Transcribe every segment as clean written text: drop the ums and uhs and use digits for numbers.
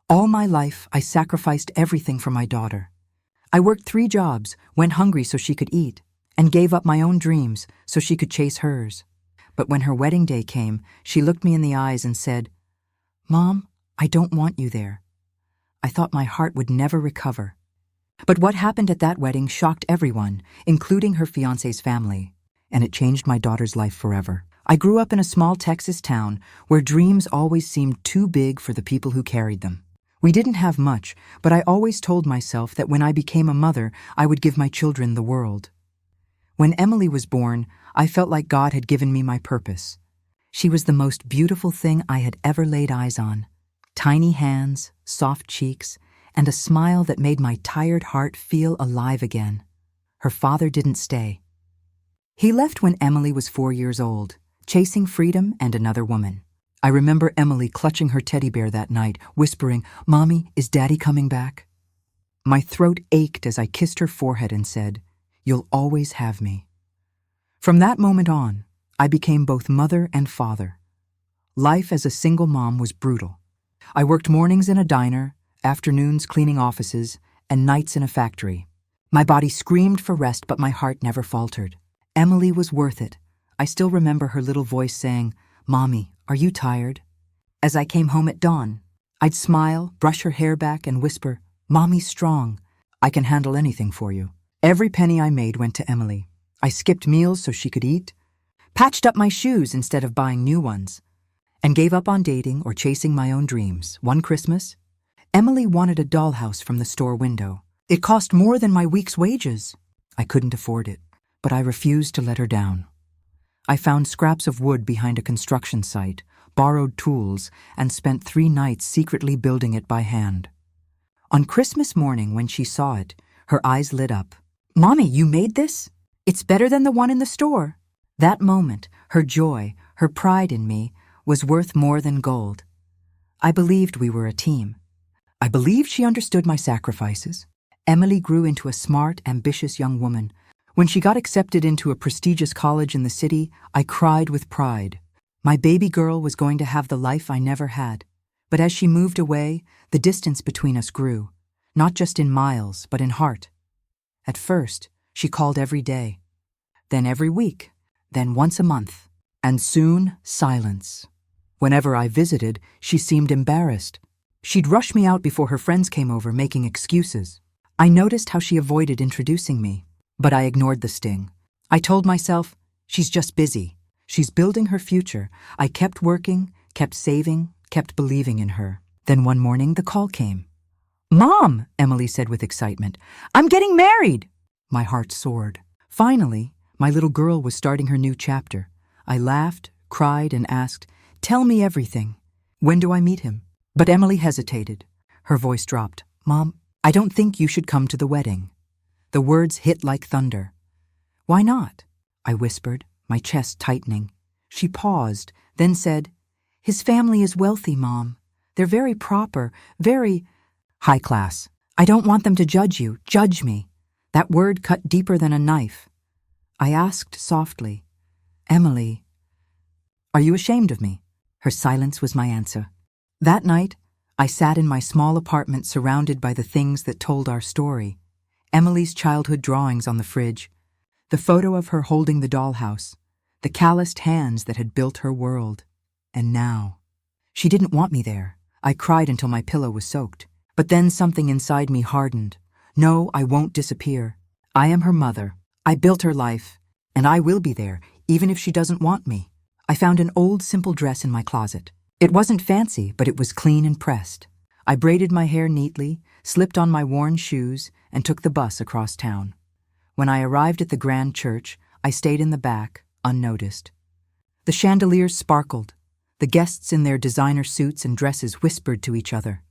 All my life, I sacrificed everything for my daughter. I worked 3 jobs, went hungry so she could eat, and gave up my own dreams so she could chase hers. But when her wedding day came, she looked me in the eyes and said, "Mom, I don't want you there." I thought my heart would never recover. But what happened at that wedding shocked everyone, including her fiancé's family, and it changed my daughter's life forever. I grew up in a small Texas town where dreams always seemed too big for the people who carried them. We didn't have much, but I always told myself that when I became a mother, I would give my children the world. When Emily was born, I felt like God had given me my purpose. She was the most beautiful thing I had ever laid eyes on. Tiny hands, soft cheeks, and a smile that made my tired heart feel alive again. Her father didn't stay. He left when Emily was 4 years old, chasing freedom and another woman. I remember Emily clutching her teddy bear that night, whispering, "Mommy, is Daddy coming back?" My throat ached as I kissed her forehead and said, "You'll always have me." From that moment on, I became both mother and father. Life as a single mom was brutal. I worked mornings in a diner, afternoons cleaning offices, and nights in a factory. My body screamed for rest, but my heart never faltered. Emily was worth it. I still remember her little voice saying, "Mommy, are you tired?" As I came home at dawn, I'd smile, brush her hair back, and whisper, "Mommy's strong. I can handle anything for you." Every penny I made went to Emily. I skipped meals so she could eat, patched up my shoes instead of buying new ones, and gave up on dating or chasing my own dreams. One Christmas, Emily wanted a dollhouse from the store window. It cost more than my week's wages. I couldn't afford it, but I refused to let her down. I found scraps of wood behind a construction site, borrowed tools, and spent 3 nights secretly building it by hand. On Christmas morning, when she saw it, her eyes lit up. "Mommy, you made this? It's better than the one in the store." That moment, her joy, her pride in me, was worth more than gold. I believed we were a team. I believed she understood my sacrifices. Emily grew into a smart, ambitious young woman. When she got accepted into a prestigious college in the city, I cried with pride. My baby girl was going to have the life I never had. But as she moved away, the distance between us grew, not just in miles, but in heart. At first, she called every day, then every week, then once a month, and soon silence. Whenever I visited, she seemed embarrassed. She'd rush me out before her friends came over, making excuses. I noticed how she avoided introducing me, but I ignored the sting. I told myself, she's just busy. She's building her future. I kept working, kept saving, kept believing in her. Then one morning, the call came. "Mom," Emily said with excitement, "I'm getting married." My heart soared. Finally, my little girl was starting her new chapter. I laughed, cried, and asked, "Tell me everything. When do I meet him?" But Emily hesitated. Her voice dropped. "Mom, I don't think you should come to the wedding." The words hit like thunder. "Why not?" I whispered, my chest tightening. She paused, then said, "His family is wealthy, Mom. They're very proper, very high class. I don't want them to judge you, judge me." That word cut deeper than a knife. I asked softly, "Emily, are you ashamed of me?" Her silence was my answer. That night, I sat in my small apartment surrounded by the things that told our story. Emily's childhood drawings on the fridge, the photo of her holding the dollhouse, the calloused hands that had built her world. And now, she didn't want me there. I cried until my pillow was soaked. But then something inside me hardened. No, I won't disappear. I am her mother. I built her life, and I will be there, even if she doesn't want me. I found an old, simple dress in my closet. It wasn't fancy, but it was clean and pressed. I braided my hair neatly, slipped on my worn shoes, and took the bus across town. When I arrived at the grand church, I stayed in the back, unnoticed. The chandeliers sparkled. The guests in their designer suits and dresses whispered to each other.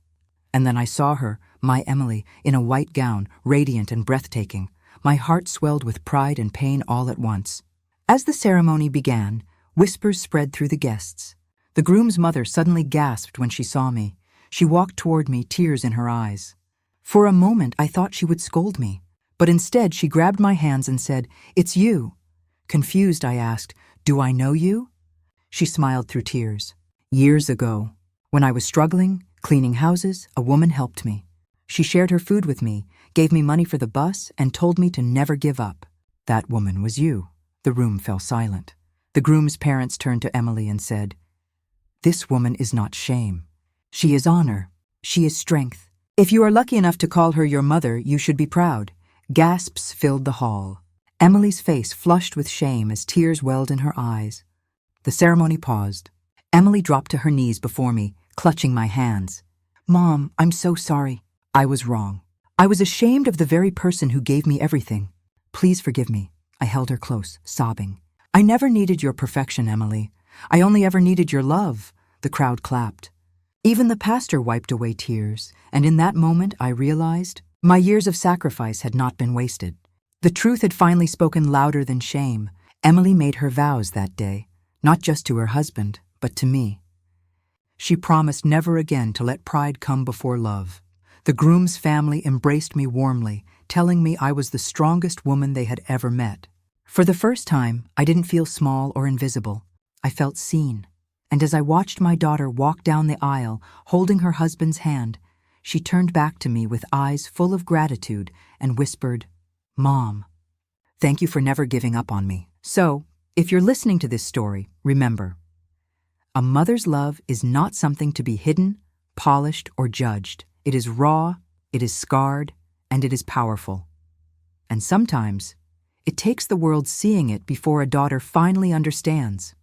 And then I saw her, my Emily, in a white gown, radiant and breathtaking. My heart swelled with pride and pain all at once. As the ceremony began, whispers spread through the guests. The groom's mother suddenly gasped when she saw me. She walked toward me, tears in her eyes. For a moment, I thought she would scold me, but instead she grabbed my hands and said, "It's you." Confused, I asked, "Do I know you?" She smiled through tears. "Years ago, when I was struggling, Cleaning houses, a woman helped me. She shared her food with me, gave me money for the bus, and told me to never give up. That woman was you. The room fell silent. The groom's parents turned to Emily and said, "This woman is not shame. She is honor. She is strength. If you are lucky enough to call her your mother, you should be proud." Gasps filled the hall. Emily's face flushed with shame as tears welled in her eyes. The ceremony paused. Emily dropped to her knees before me, clutching my hands. "Mom, I'm so sorry. I was wrong. I was ashamed of the very person who gave me everything. Please forgive me." I held her close, sobbing. "I never needed your perfection, Emily. I only ever needed your love." The crowd clapped. Even the pastor wiped away tears, and in that moment I realized my years of sacrifice had not been wasted. The truth had finally spoken louder than shame. Emily made her vows that day, not just to her husband, but to me. She promised never again to let pride come before love. The groom's family embraced me warmly, telling me I was the strongest woman they had ever met. For the first time, I didn't feel small or invisible. I felt seen. And as I watched my daughter walk down the aisle, holding her husband's hand, she turned back to me with eyes full of gratitude and whispered, "Mom, thank you for never giving up on me." So, if you're listening to this story, remember, a mother's love is not something to be hidden, polished, or judged. It is raw, it is scarred, and it is powerful. And sometimes, it takes the world seeing it before a daughter finally understands.